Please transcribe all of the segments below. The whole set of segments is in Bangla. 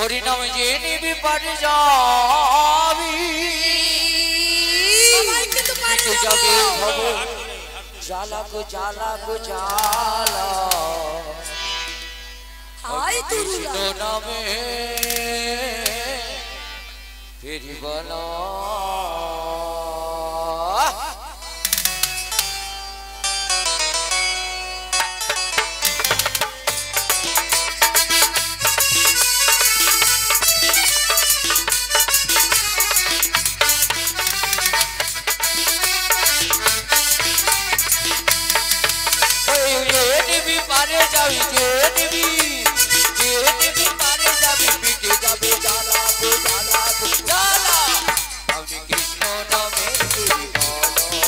হরিনাম যে নিবি পারে যাবি মিটে যাবে ভব জ্বালা গো জ্বালা গো জ্বালা কৃষ্ণ নামে ফেরি বলা পারে যাবি যে নিবি পারে যাবি মিটে যাবে জ্বালা গো জ্বালা গো জ্বালা আমি কৃষ্ণ নামের ফেরি বলা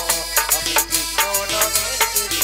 আমি কৃষ্ণ নামের ফেরি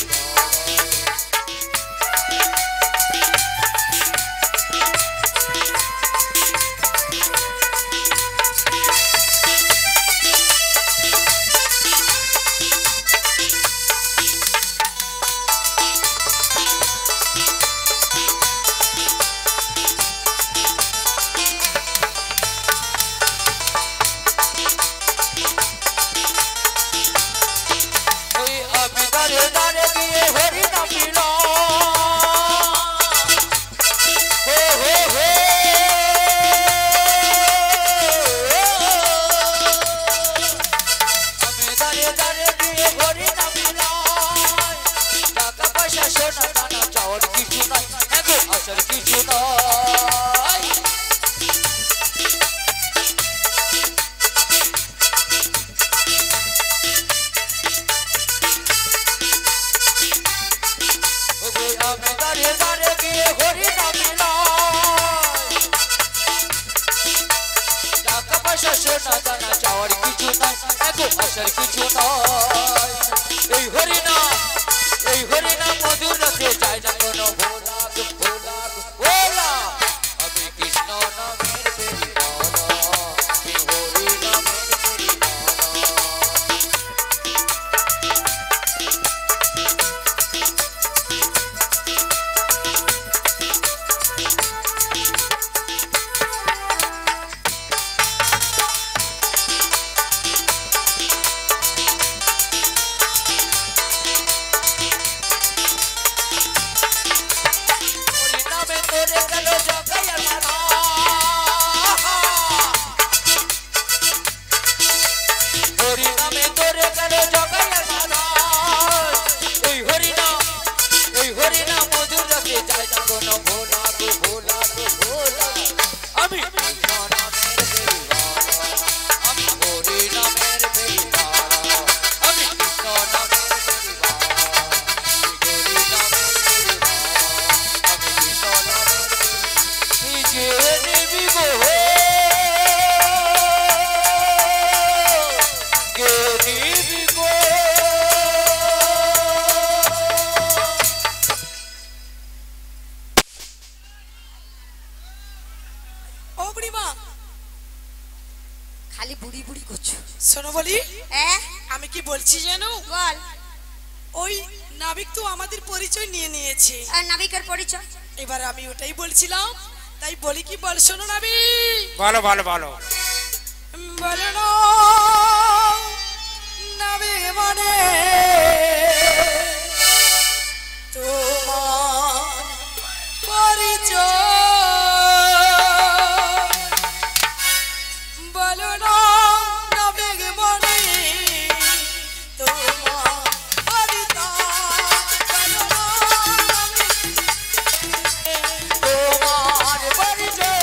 ভালো ভালো ভালো বলো নবী মানে তোমার পরিচয় বলো না নবী মানে তোমার পরিচয় তোমার পরিচয়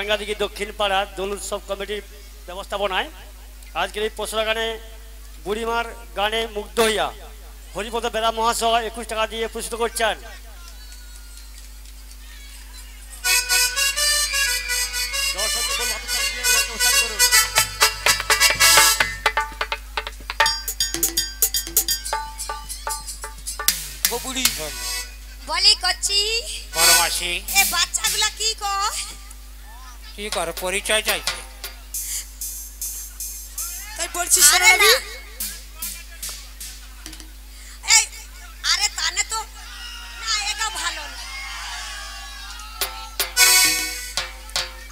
রাঙ্গাদিঘি দক্ষিণ পাড়ার দোল উৎসব কমিটির ব্যবস্থাপনায় আজকের এই পশরা গানে বুড়িমার গানে মুগ্ধ হইয়া হরিপদ বেরা মহাশয় 21 টাকা দিয়ে পুরস্কৃত করছেন। বলি করছি বড় মাসি এ বাচ্চাগুলা কি কয় কি করে পরিচয় চাইছে তাই বলছি আরে সোনালি না এই আরে তানে তো না এটা ভালো না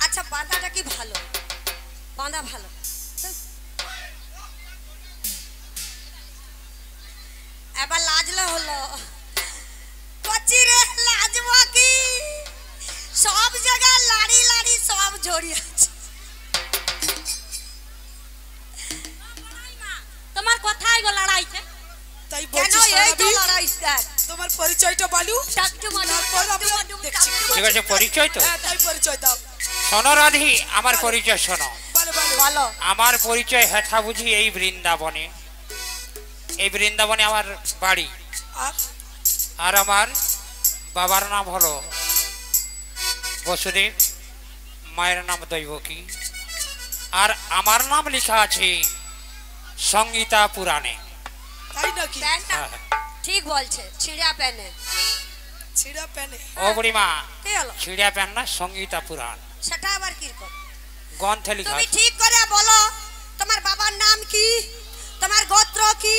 আচ্ছা বাঁধাটা কি ভালো বাঁধা ভালো এবার লাজলে হলো কচি রে লাজবা কি সব জায়গায় লাড়ি লাড়ি সব জড়িয়ে আছে তোমার কথাই গো লড়াইছে তাই কেন বলছি এই তো সোনালি লড়াই স্যার তোমার পরিচয়টা বলো টাকটু মারো তারপর আমরা দেখছি ঠিক আছে পরিচয় তো হ্যাঁ তাই পরিচয় দাও শোনো রাধি আমার পরিচয় শোনো বলো বলো বলো আমার পরিচয় হেথা বুঝি এই বৃন্দাবনে আমার বাড়ি আর আর আমার বাবার নাম হলো বসুদেব মায়ের নাম দৈবকী আর আমার নাম লেখা আছে সংগীতা পুরাণে তাই নাকি প্যান্টটা ঠিক বলছে ছিঁড়া প্যানে ছিড়া প্যানে ও বুড়িমা কি হলো ছিড়িয়া প্যান না সংগীতা পুরাণ সেটা আবার কি রকম গ্রন্থে লেখা তুমি আছে। ঠিক করে বলো তোমার বাবার নাম কি তোমার গোত্র কি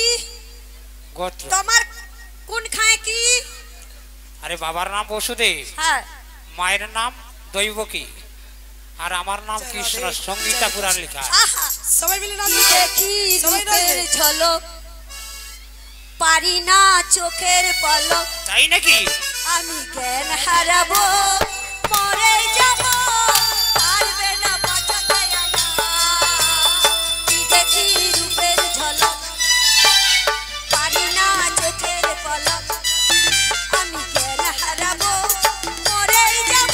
গোত্র তোমার কোন খায় কি আরে বাবার নাম বসুদেব হ্যাঁ মায়ের নাম দৈবকী আর আমার নাম কৃষ্ণ সংগীতা পুরাণ লেখা আছে। আহা সবাই মিলে নাচ কি দেখি সবাই রূপের নাচবে। ঝলক পারি না চোখের পলক তাই নাকি আমি জ্ঞান হারাবো মরে যাব পারবে না বাঁচাতে আমার। কি দেখি রূপের ঝলক পারি না চোখের পলক আমি জ্ঞান হারাবো মরে যাব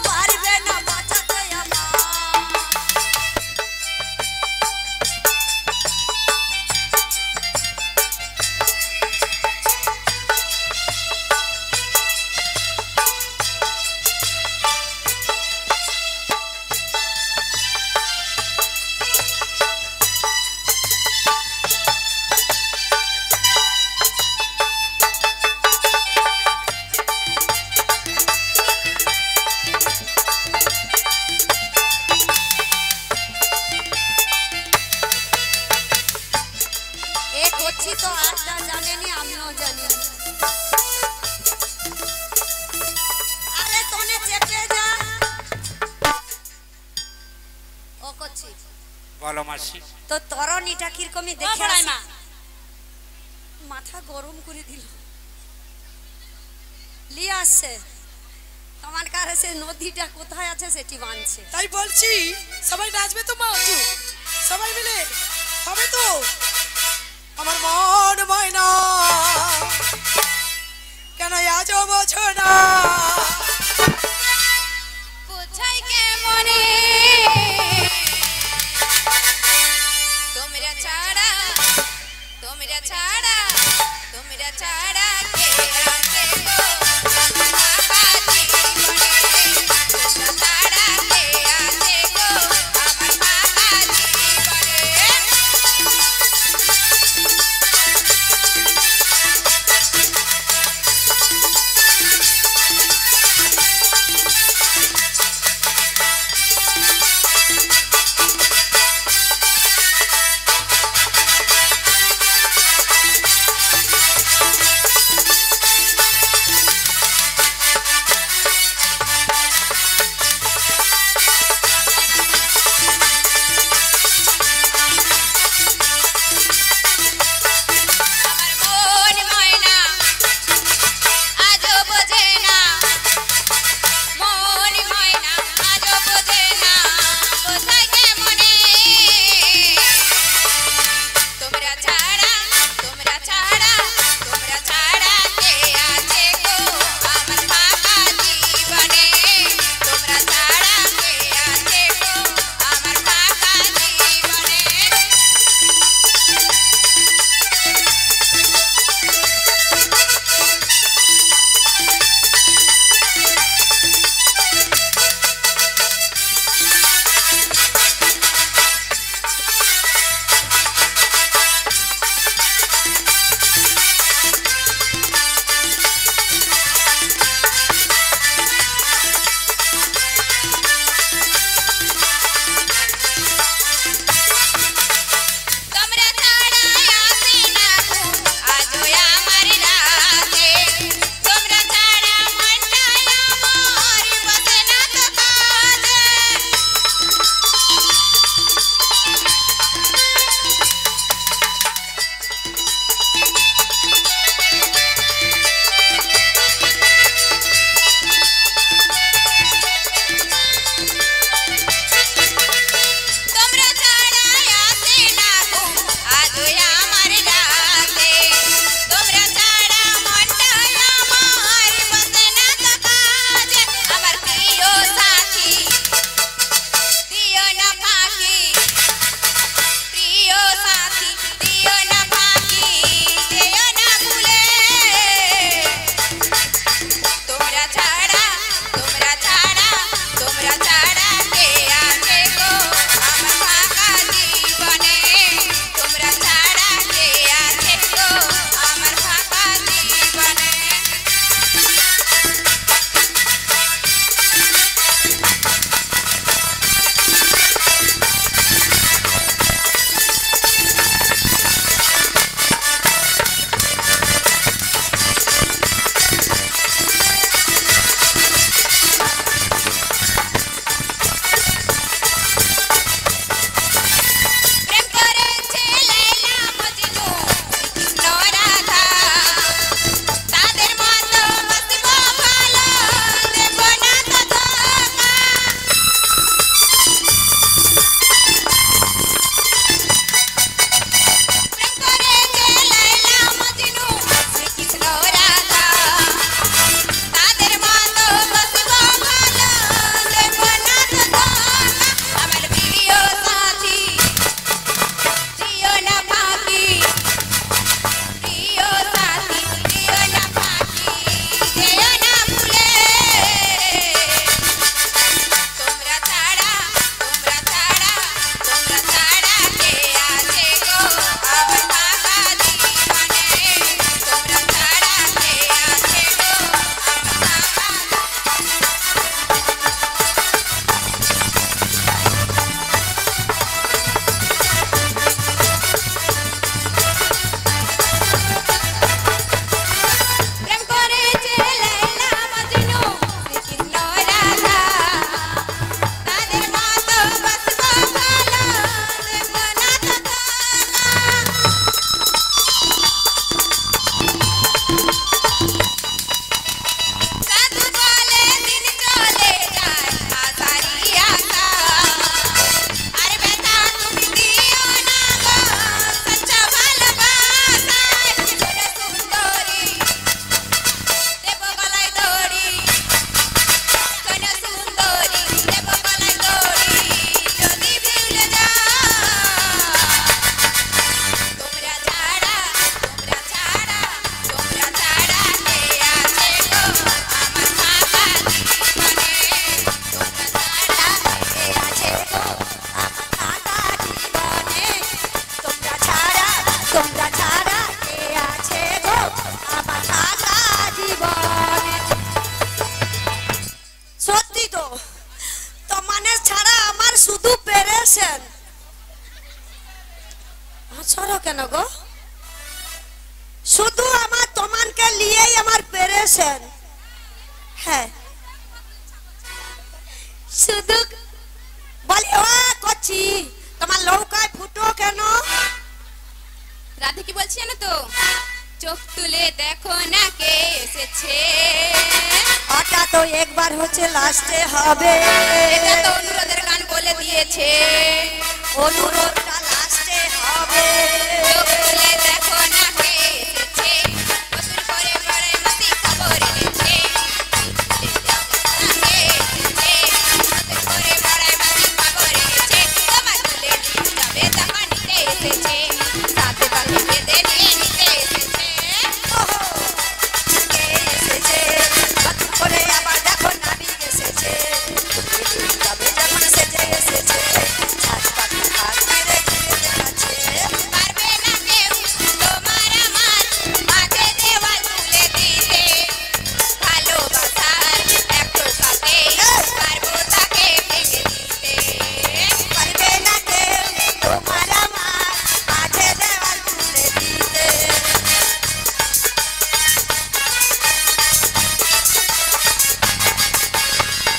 পারবে না বাঁচাতে আমার। এ করছি তো আরটা জানেনি আমিও জানি না। আরে তোনে চেপে যা ও করছি বলো মাসি তো তরণীটা কিরকমই দেখে বড়াই আসি। মা মাথা গরম করে দিল লিয়ে আসছে আমার কাছে নদীটা কোথায় আছে সেটি বানছে তাই বলছি সবাই নাচবে তো মা একটু সবাই মিলে হবে তো আমার মন ময়না কেন আজ বোঝো না কোথায় কেমনে তোমরা ছাড়া তোমরা ছাড়া তোমরা ছাড়া কে আছে গো আমার জীবনে তোমরা ছাড়া কে আছে গো আমার জীবনে কেন গো? শুধু আমার তোমাকে নিয়েই আমার পেরেছেন। হ্যাঁ শুধু বলি ও কচি তোমার লৌকায় ফুটো কেন? রাধে কি বলছি জানো তো? চোখ তুলে দেখো না কে এসেছে। ওটা তো একবার হচ্ছে লাস্টে হবে। এটা তো অনুরোধের গান বলে দিয়েছে। অনুরোধটা লাস্টে হবে। চোখ তুলে দেখো না কে এসেছে। নতুন করে বড় মতি খবর এনেছে। কে এসেছে? নতুন করে বড় মতি খবর এনেছে। তোমার তুলে নিয়ে যাবে তখন নিতে এসেছে। সাথে পাখি বেঁধে নিয়ে নিতে এসেছে। কে এসেছে? নতুন করে আবার দেখো নাবি এসেছে। যাবে যখন সেজে এসেছে। ছাদ পাখি হাত মেরে ঘুরে দেখাচ্ছে। পারবে না কেউ তোমার আমার মাঝে দেওয়াল তুলে দিতে। ভালোবাসার এক টোকাতে পারবো তাকে ভেঙে দিতে। পারবে না কেউ তোমার আমার মাঝে দেওয়াল তুলে দিতে।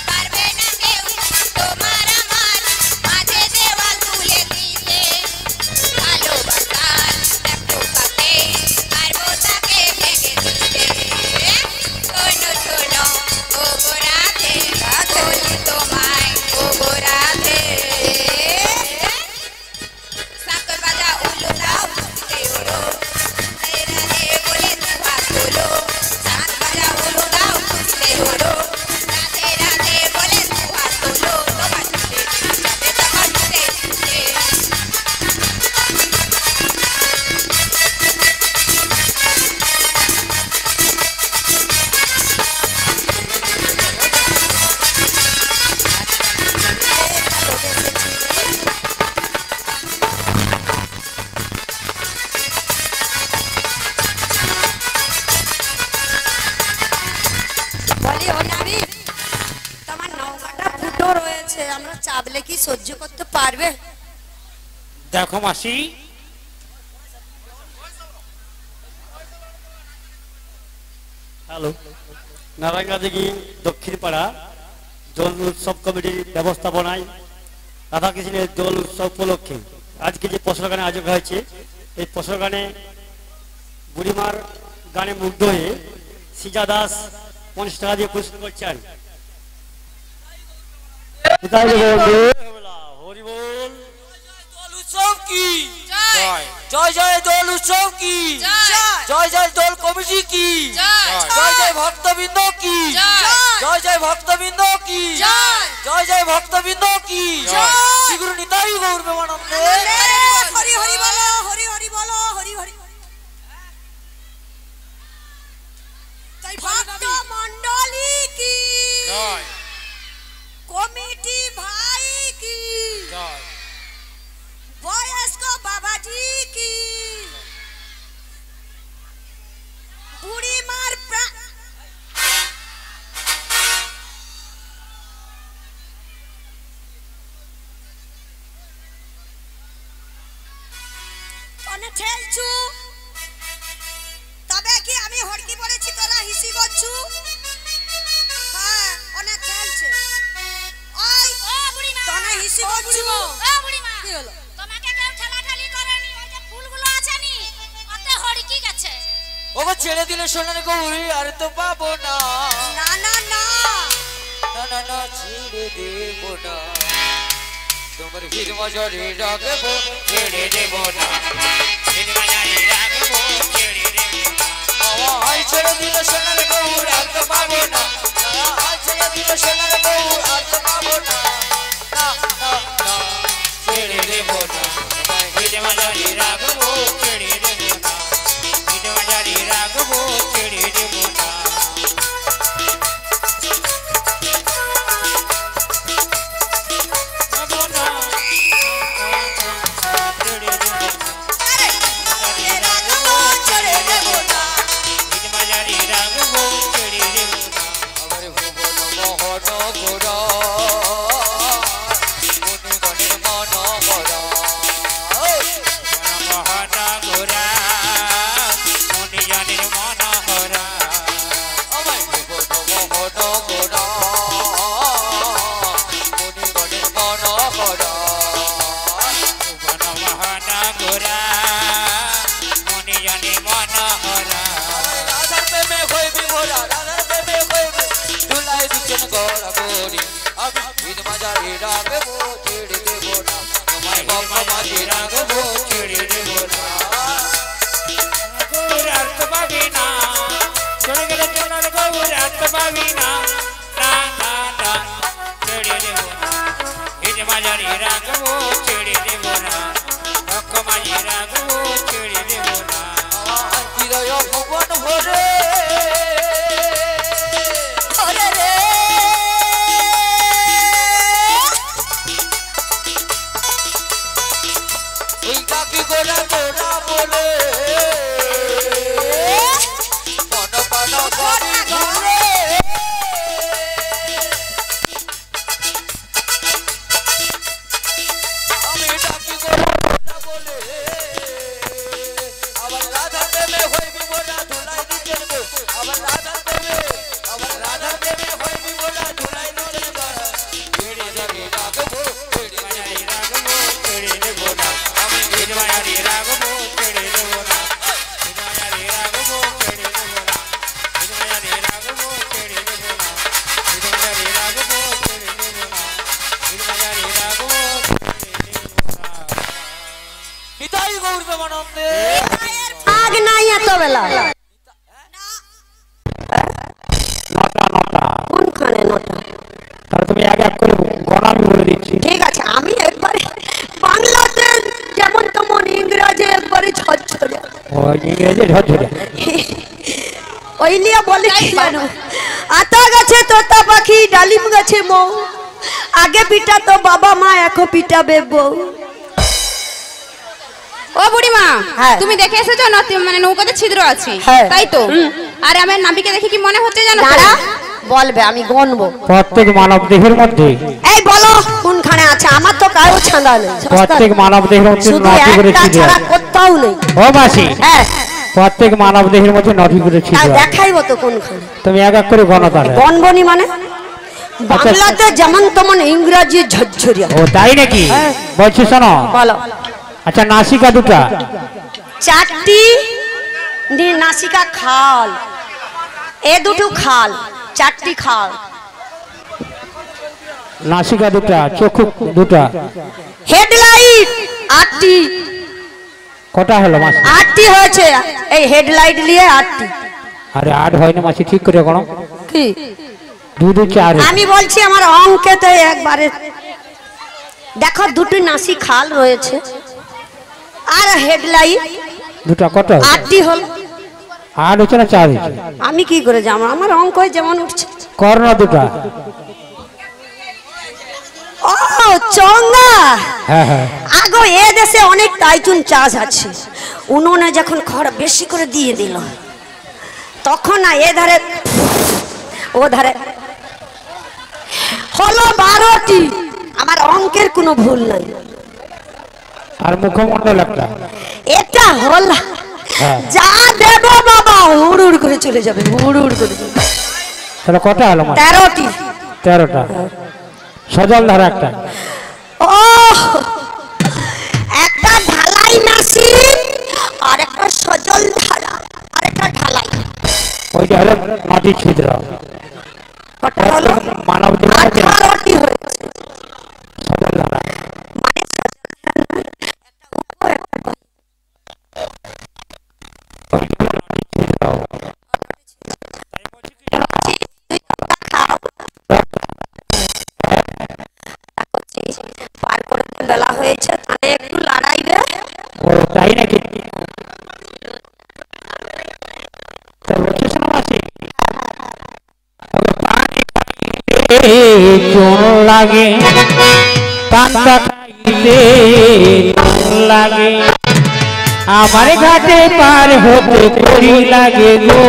পারবে না কেউ তোমার আমার মাঝে দেওয়াল তুলে দিতে। ভালোবাসার এক টোকাতে পারবো তাকে ভেঙে দিতে। শোনো শোনো ও গো রাধে, বলি তোমায় ও গো রাধে। সাক বাজা উলু দাও ফুটে ওড়ো, হে রাধে বলে দু হাত তোলো। সাক বাজা উলু দাও ফুটে ওড়ো, রাধে রাধে বলে দু হাত তোলো। তোমার ছুটে যাবে তখন ছুটে ছুটে। বলি ও নাবি তোমার নৌকাটা ফুটো রয়েছে, আমরা চাপলে কি সহ্য করতে পারবে? দেখো মাসি, হ্যালো, নারায়ণগঞ্জ দিঘি দক্ষিণ পাড়া দোল উৎসব কমিটির ব্যবস্থাপনায় রাধাকৃষ্ণের দোল উৎসব উপলক্ষে আজকে যে পশরা গানে আয়োজন হয়েছে, এই পশরা গানে বুড়িমার গানে মুগ্ধ হয়ে সিজা দাস 50 টাকা দিয়ে পুরস্কার করছেন। হরি বল। দোল উৎসব কি জয় জয় জয় দোল উৎসব কি জয় জয় দোল কমিটি কি জয় জয় ভক্তবৃন্দ কি জয় জয় ভক্তবৃন্দ কি জয় জয় ভক্তবৃন্দ কি শ্রীগুরু নিতাই গৌর প্রেমানন্দে হরি হরি বলো, হরি হরি বলো, হরি হরি। তাই ভক্ত মণ্ডলী কি, জয় কমিটি ভাই কি, জয় বয়স্ক বাবাজি কি, বুড়িমার অনেক ঠেলছু, তবে কি আমি হড়কি পড়েছি তোরা হিসি করছু? হ্যাঁ অনেক ঠেলছে। ওই ও বুড়িমা, তোরা হিসি করছু? ও বুড়িমা, কি হলো? তোমাকে কেউ ঠেলাঠালি করেনি? ওই যে ফুলগুলো আছে নি, ওতে হড়কি গেছে। ওগো ছেড়ে দিলে সোনার গৌরী আর তো পাবো না না না না, না না না ছেড়ে দেব না তোমার ভিড় মজরে রাখবো ছেড়ে দেব না আমায় ছেড়ে দিলে সোনার গৌর আর তো পাবো না আমায় ছেড়ে দিলে সোনার গৌর আর তো পাবো না না না না ছেড়ে দেব না ভিড় মাঝারি রাখবো ছেড়ে দেবো না, ভিড় মাঝারি রাখবো ছেড়ে দেবো না। পাবো না, ছেড়ে দেবো না, ছেড়ে দেবো না। ভিড় মাঝারি রাখবো ছেড়ে দেবো না। আমার ভুবন মোহন গোরা গুণগণের মন গড়া हरा राधार प्रेमे হইবি মোরা রাধার প্রেমে হইবি দুলাই দুজন গড়া গড়ি আমি ঈদ মাঝারে রাখবো ছেড়ে দেব না তোমায় বাবা মাঝে রাখবো ছেড়ে দেব না গৌরার তো পাবি না চলে গেলে চলার গৌরার তো পাবি না না না না ছেড়ে দেব না ঈদ মাঝারে রাখবো ছেড়ে দেব না রক্ষ মাঝে রাখবো ছেড়ে দেব না হৃদয় ভুবন ভরে ওরে রে ওই কাকি গোরা গোরা বলে মন প্রাণ করি ঘরে আমি ডাকি গোরা গোরা বলে আবার রাধা প্রেমে হইবি মোরা ধুলাই দিতেন গো আবার রাধা প্রেমে হইবি মোরা ধুলাই দিতেন গো ছেড়ে যাবে রাখবো ছেড়ে মাঝারে রাখবো ছেড়ে দেব না আমি ঈদ মাঝারে রাখবো ছেড়ে দেব না ঈদ মাঝারে রাখবো ছেড়ে দেব না ঈদ মাঝারে রাখবো ছেড়ে দেব না ঈদ মাঝারে রাখবো ছেড়ে দেব না ঈদ মাঝারে রাখবো ছেড়ে দেব না নিতাই গৌর প্রেমানন্দে আগ নাই এত বেলা কোনখানে নটা তাহলে তুমি এক এক করে গণা আমি বলে দিচ্ছি। ঠিক আছে আমি একবারে বাংলাতে যেমন তেমন ইংরেজি একবারে ঝরঝরে ও ইংরেজি ঝরঝরে ওই লিয়া বলে কি জানো আতা গাছে তোতা পাখি ডালিম গাছে মৌ আগে পিটা তো বাবা মা এখন পিটাবে বউ ও বুড়িমা হ্যাঁ। তুমি দেখে এসেছো মানে নৌকাতে ছিদ্র আছে হ্যাঁ। তাই তো আর আমার নাবিকে দেখে কি মনে হচ্ছে জানো তো? দাঁড়া বলবে আমি গনবো প্রত্যেক মানব দেহের মধ্যে এই বলো কোনখানে আছে আমার তো কারো ছাঁদা নেই প্রত্যেক মানব দেহের মধ্যে শুধু নটি করে একটা ছিদ্র ছাড়া আছে। কোথাও নেই ও মাসি হ্যাঁ প্রত্যেক মানব দেহের মধ্যে নটি করে তাই ছিদ্র আছে। দেখাইবো তো কোনখানে তুমি এক এক করে গণা তাহলে। গনবনি মানে বাংলাতে যেমন তেমন ইংরেজি ঝরঝরিয়া ও তাই নাকি হ্যাঁ। বলছি শোনো বলো আচ্ছা নাসিকা দুটা চারটি নাসিকা খাল এ দুটো খাল চারটি খাল নাসিকা দুটা চক্ষু দুটা হেডলাইট আটটি কটা হলো মাসি? আটটি হয়েছে এই হেডলাইট নিয়ে আটটি আরে আট হয় না মাসি ঠিক করে গণো কি দু দু চার আমি বলছি আমার অঙ্কেতে একবারে দেখো দুটি নাসি খাল রয়েছে আর হেডলাইট দুটা কটা হলো? আটটি হল আট হচ্ছে না চার হচ্ছে? আমি কি করে যাবো আমার অঙ্ক যেমন উঠছে কর্ণ দুটা ও চঙ্গা হ্যাঁ হ্যাঁ আগো এ দেশে অনেক টাইচুন চাষ আছে উনুনে যখন খড় বেশি করে দিয়ে দিল তখন না এ ধারে ও ধারে হলো 12টি আমার অঙ্কের কোনো ভুল নাই আর মুখমণ্ডল একটা এটা হল হ্যাঁ। যা দেব বাবা উড় উড় করে চলে যাবে উড় উড় করে চলে যাবে। তাহলে কটা হলো মাসি? 13টি 13টা সজল ধারা একটা ও একটা ঢালাই মেশিন আর একটা সজল ধারা আর একটা ঢালাই ওইটা হলো নটি ছিদ্র কটা হলো মানব দেহের মধ্যে 18টি হয়েছে সজল ধারা মানে একটা উপর একটা বাই। ছিদ্র। পার করে বেলা হয়েছে তাহলে একটু লড়াইবে ও তাই নাকি তা বলছিস না মাসি চুন লাগে পান্তা খাইতে চুন লাগে আমার ঘাটে পার হতে করি লাগে গো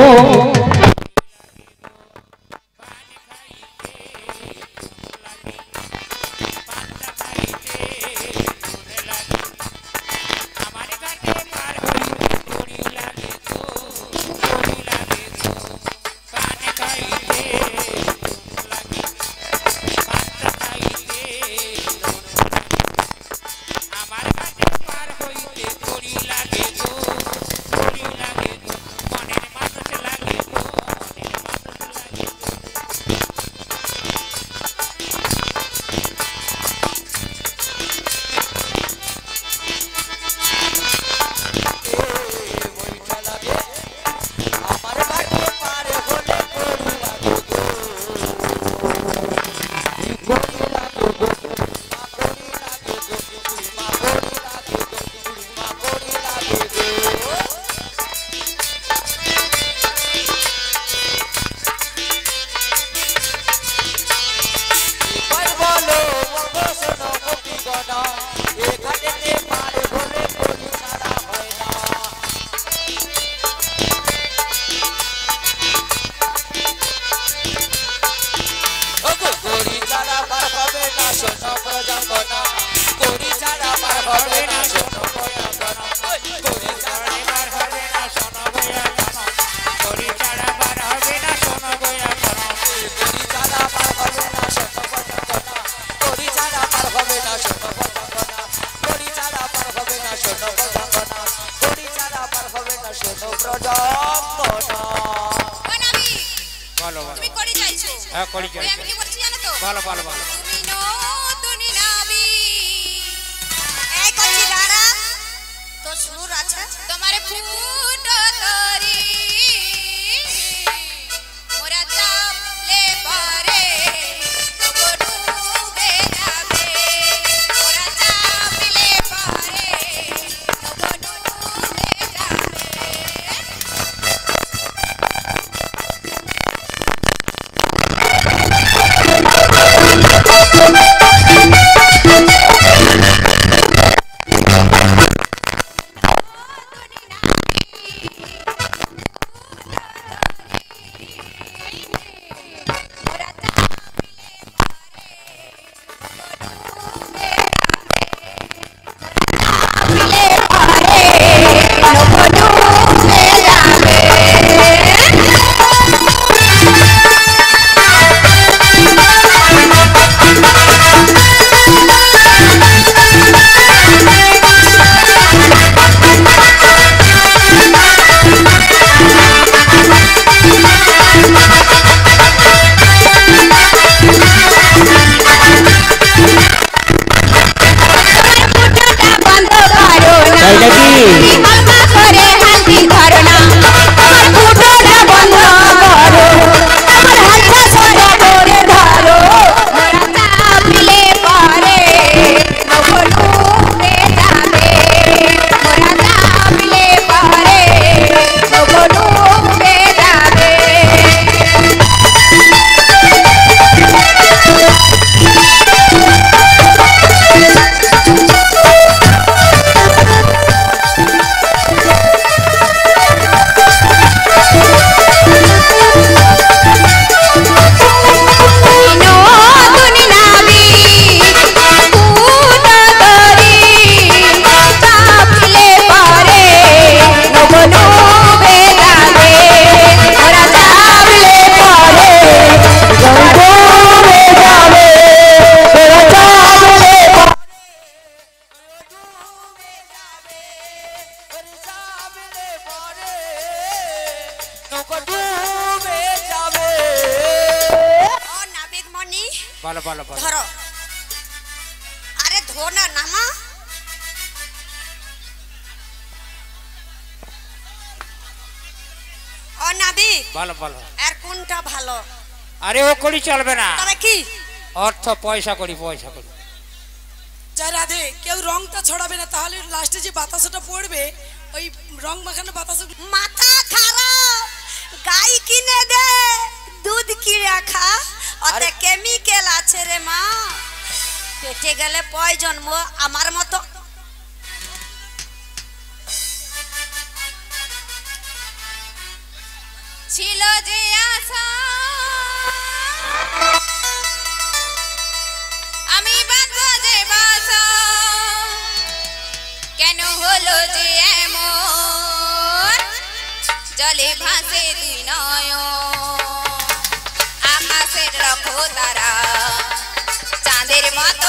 তো প্রজন্ম না ও নাবি বলো বলো তুমি করি যাইছো হ্যাঁ করি ওই যাই আমি কি করছি জানো তো বলো বলো বলো তুমি নতুন নাবি এই কচি দাঁড়া তো সুর আছে তোমারে ফুটো তরি মোরা চাপলে পারে তবু ডুবে যাবে মোরা চাপলে পারে তবু ডুবে যাবে বলো বলো বলো ধরো আরে ধো না নামা ও নাবি বলো বলো আর কোনটা ভালো আরে ও করি চলবে না তবে কি অর্থ পয়সা করি যা রাধে কেউ রংটা ছড়াবে না, তাহলে লাস্টে যে বাতাসটা পড়বে ওই রং মাখানো বাতাস। মাথা খারাপ, গাই কিনে দে, দুধ কিনে খা, ওতে কেমিক্যাল আছে রে মা, পেটে গেলে পয়জন। আমার মতো ছিল যে আশা আমি বাঁধবো যে বাসা, কেন হলো যে এমন জলে ভাসে দুই নয়ন, আকাশের রাখো তারা চাঁদের মতো